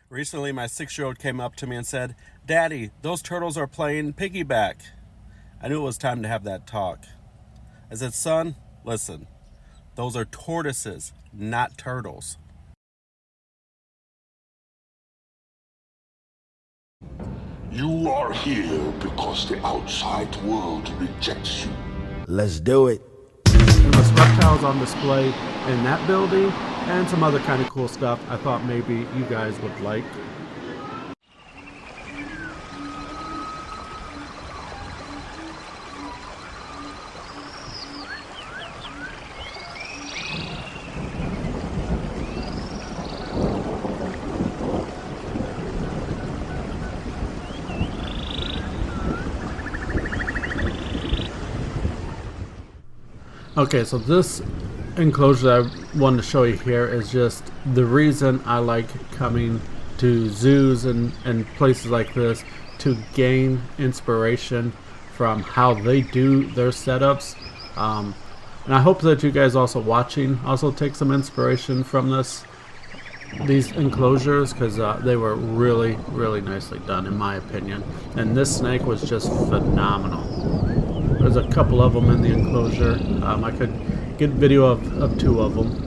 Recently, my 6-year-old came up to me and said, "Daddy, those turtles are playing piggyback." I knew it was time to have that talk. I said, "Son, listen, those are tortoises, not turtles." You are here because the outside world rejects you. Let's do it. There was reptiles on display in that building and some other kind of cool stuff I thought maybe you guys would like. Okay, so this enclosure that I wanted to show you here is just the reason I like coming to zoos and places like this, to gain inspiration from how they do their setups. And I hope that you guys also watching also take some inspiration from these enclosures, because they were really nicely done in my opinion. And this snake was just phenomenal. There's a couple of them in the enclosure. I could get video of 2 of them.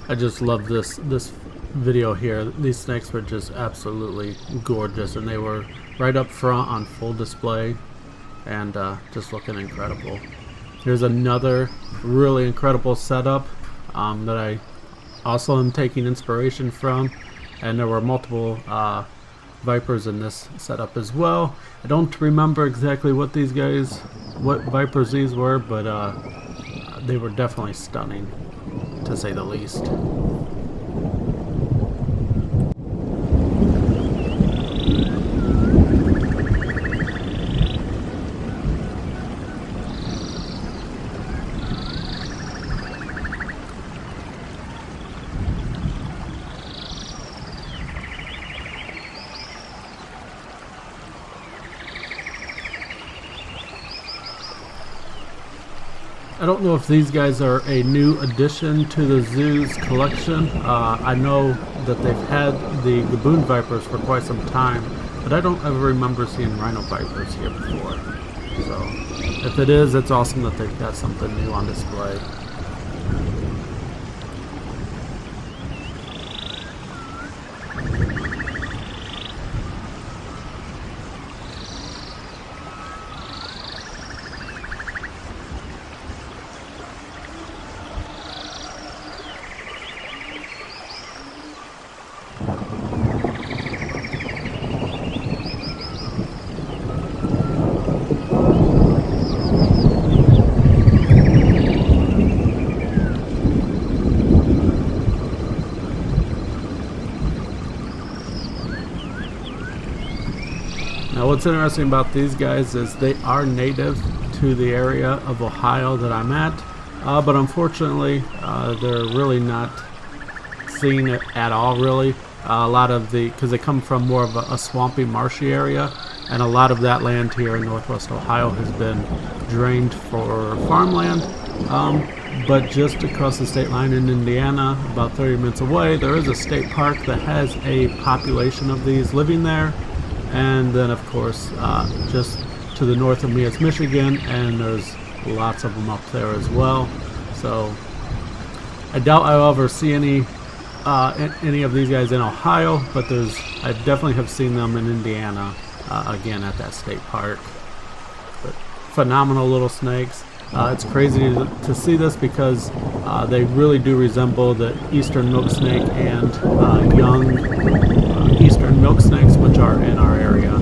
I just love this video here. These snakes were just absolutely gorgeous, and they were right up front on full display, and just looking incredible. Here's another really incredible setup that I also am taking inspiration from, and there were multiple vipers in this setup as well. I don't remember exactly what vipers these were, but they were definitely stunning, to say the least. I don't know if these guys are a new addition to the zoo's collection. I know that they've had the gaboon vipers for quite some time, but I don't ever remember seeing rhino vipers here before. So if it is, it's awesome that they've got something new on display. interesting about these guys is they are native to the area of Ohio that I'm at, but unfortunately they're really not seen it at all, really. A lot of because they come from more of a swampy, marshy area, and a lot of that land here in northwest Ohio has been drained for farmland. But just across the state line in Indiana, about 30 minutes away, there is a state park that has a population of these living there. And then, of course, just to the north of me is Michigan, and there's lots of them up there as well. So I doubt I'll ever see any of these guys in Ohio, but I definitely have seen them in Indiana, again at that state park. But phenomenal little snakes. It's crazy to see this because they really do resemble the eastern milk snake and young eastern milk snakes, which are in our area.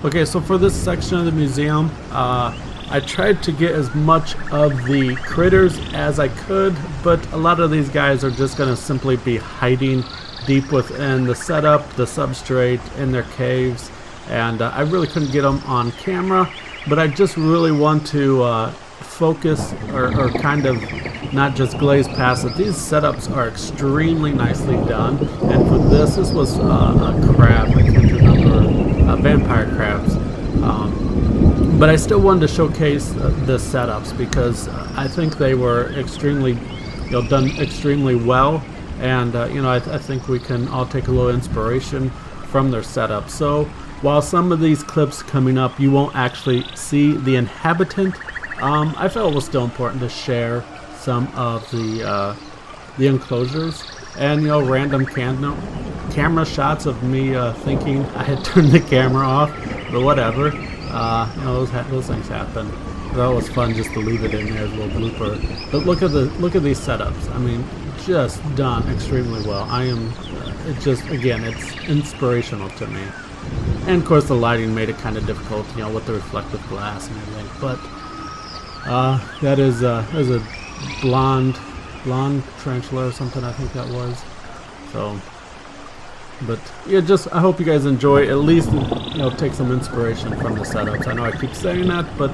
Okay, so for this section of the museum, I tried to get as much of the critters as I could, but a lot of these guys are just going to simply be hiding deep within the setup, the substrate, in their caves, and I really couldn't get them on camera, but I just really want to focus or kind of not just glaze past it. These setups are extremely nicely done, and for this was a crab, I can't remember, vampire crabs. But I still wanted to showcase the setups because I think they were extremely, done extremely well, and I think we can all take a little inspiration from their setup. So while some of these clips coming up you won't actually see the inhabitant, I felt it was still important to share some of the enclosures and random camera shots of me thinking I had turned the camera off, but whatever. Those things happen. That was fun just to leave it in there as a little blooper. But look at these setups. I mean, just done extremely well. It's inspirational to me. And of course the lighting made it kind of difficult, with the reflective glass and everything. But that is a blonde tarantula or something, I think that was. So, but yeah, I hope you guys enjoy, at least take some inspiration from the setups. I know I keep saying that, but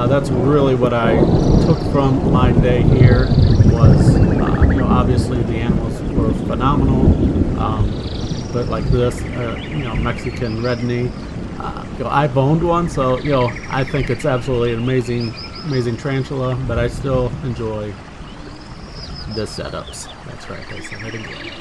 that's really what I took from my day here. Was obviously the animals were phenomenal, but like this Mexican red knee, I've owned one, so I think it's absolutely an amazing tarantula, but I still enjoy the setups. That's right, I said it again.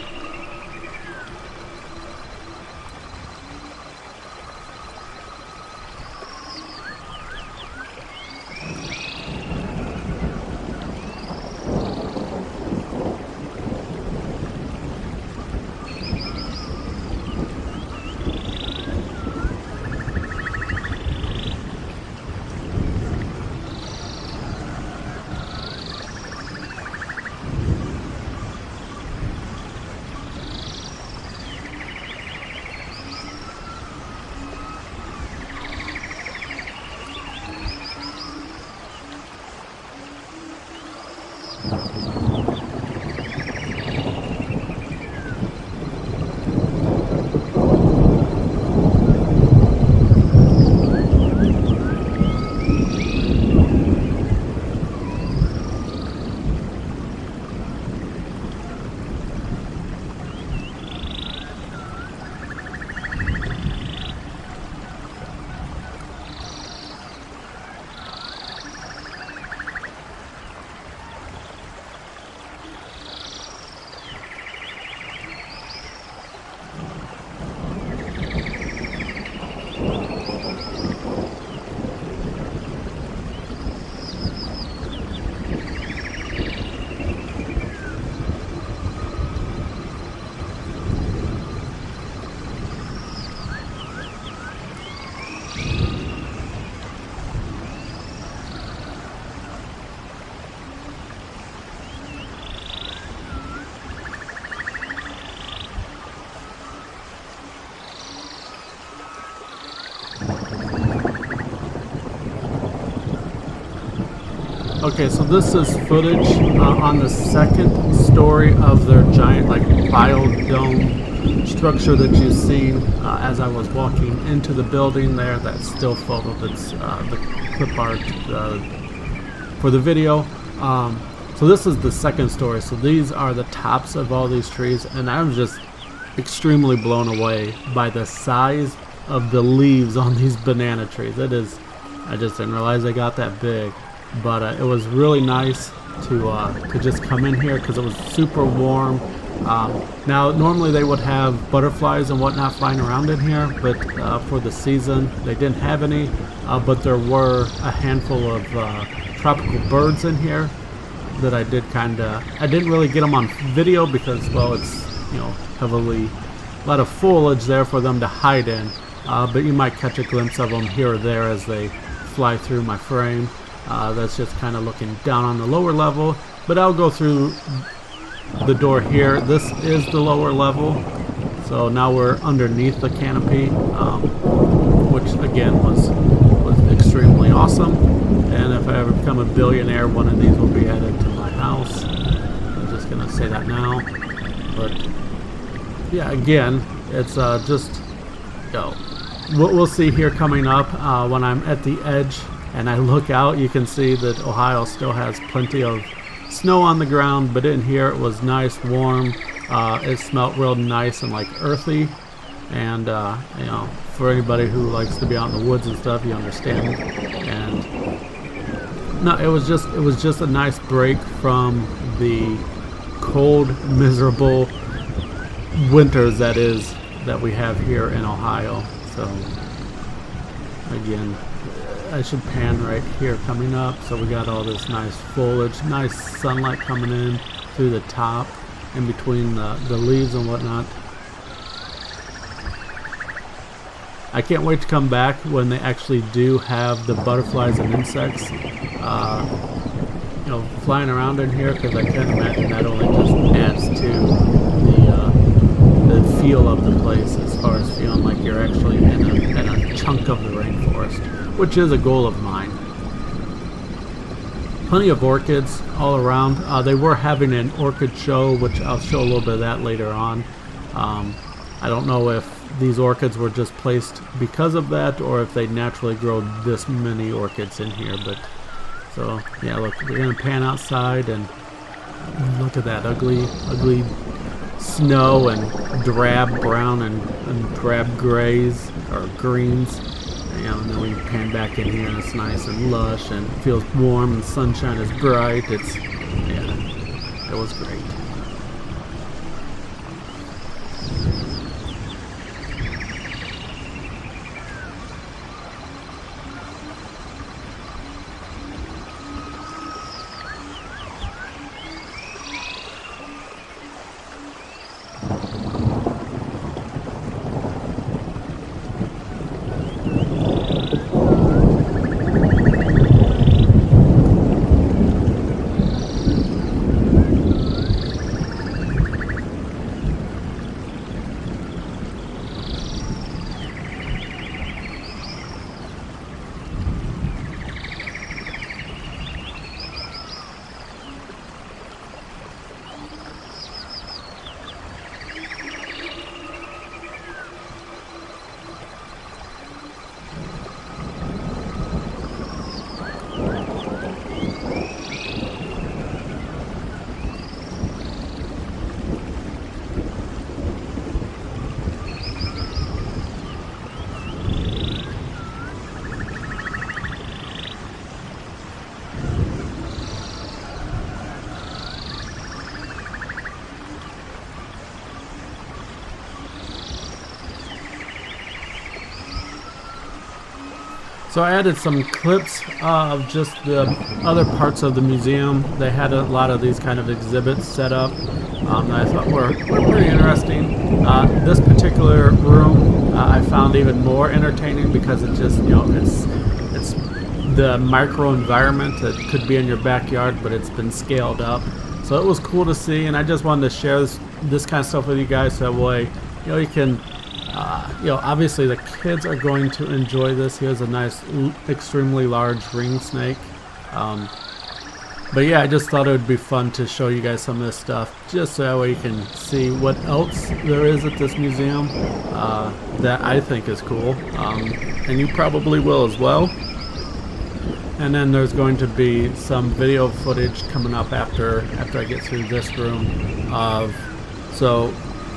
Okay, so this is footage on the second story of their giant, biodome structure that you've seen as I was walking into the building there. That's still photo. That's the clip art for the video. So this is the second story. So these are the tops of all these trees, and I'm just extremely blown away by the size of the leaves on these banana trees. I just didn't realize they got that big. But it was really nice to just come in here because it was super warm. Now normally they would have butterflies and whatnot flying around in here, but for the season they didn't have any. But there were a handful of tropical birds in here that I didn't really get them on video because, well, it's heavily a lot of foliage there for them to hide in. But you might catch a glimpse of them here or there as they fly through my frame. That's just kind of looking down on the lower level, but I'll go through the door here. This is the lower level, so now we're underneath the canopy. which again was extremely awesome. And if I ever become a billionaire, one of these will be added to my house. I'm just gonna say that now. But yeah, again, it's just, you know, what we'll see here coming up when I'm at the edge and I look out, you can see that Ohio still has plenty of snow on the ground, but in here it was nice, warm. It smelled real nice and like earthy. And you know, for anybody who likes to be out in the woods and stuff, you understand. And no, it was just a nice break from the cold, miserable winters that we have here in Ohio. So again, I should pan right here coming up. So we got all this nice foliage, nice sunlight coming in through the top, in between the leaves and whatnot. I can't wait to come back when they actually do have the butterflies and insects, you know, flying around in here, because I can't imagine that only just adds to the feel of the place, as far as feeling like you're actually in a chunk of the rainforest, which is a goal of mine. Plenty of orchids all around. They were having an orchid show, which I'll show a little bit of that later on. I don't know if these orchids were just placed because of that, or if they naturally grow this many orchids in here. But so yeah, look, we're gonna pan outside and look at that ugly snow and drab brown and drab grays or greens. You know, and then we pan back in here and it's nice and lush and it feels warm and the sunshine is bright. Yeah, it was great. So I added some clips of just the other parts of the museum. They had a lot of these kind of exhibits set up that I thought were pretty interesting. This particular room I found even more entertaining because it just, you know, it's the micro environment that could be in your backyard, but it's been scaled up. So it was cool to see, and I just wanted to share this kind of stuff with you guys so that way, you know, you can you know, obviously the kids are going to enjoy this. Here's a nice, extremely large ring snake. But yeah, I just thought it would be fun to show you guys some of this stuff, just so that way you can see what else there is at this museum that I think is cool. And you probably will as well. And then there's going to be some video footage coming up after I get through this room. So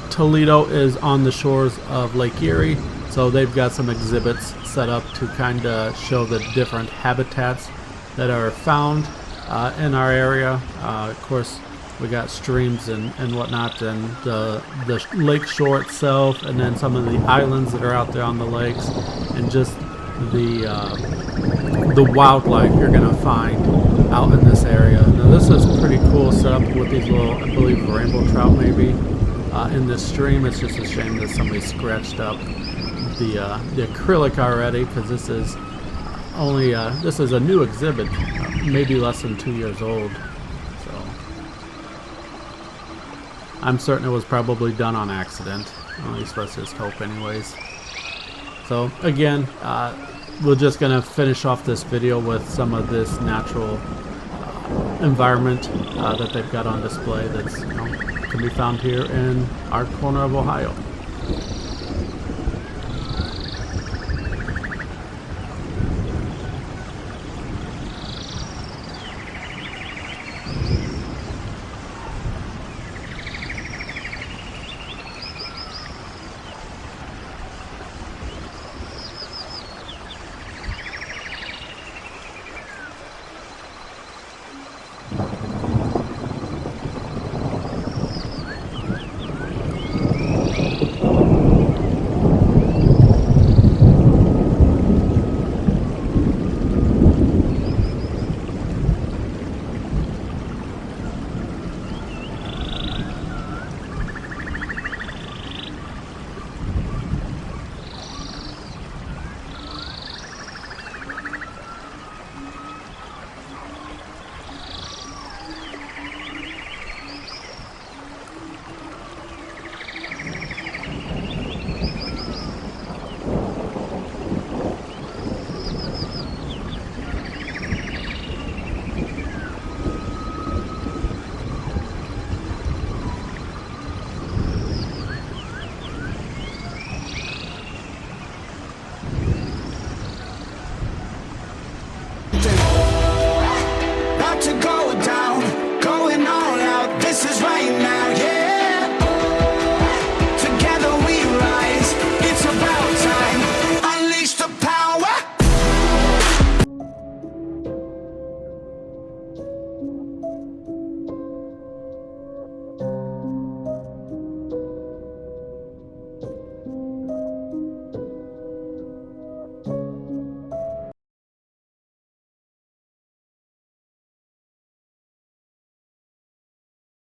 Toledo is on the shores of Lake Erie, so they've got some exhibits set up to kind of show the different habitats that are found in our area. Of course, we got streams and whatnot, and the lake shore itself, and then some of the islands that are out there on the lakes, and just the wildlife you're gonna find out in this area. Now this is pretty cool setup with these little, I believe, rainbow trout maybe. In this stream, it's just a shame that somebody scratched up the acrylic already, because this is only this is a new exhibit, maybe less than 2 years old. So I'm certain it was probably done on accident. At least let's just hope, anyways. So again, we're just gonna finish off this video with some of this natural environment that they've got on display that's can be found here in our corner of Ohio.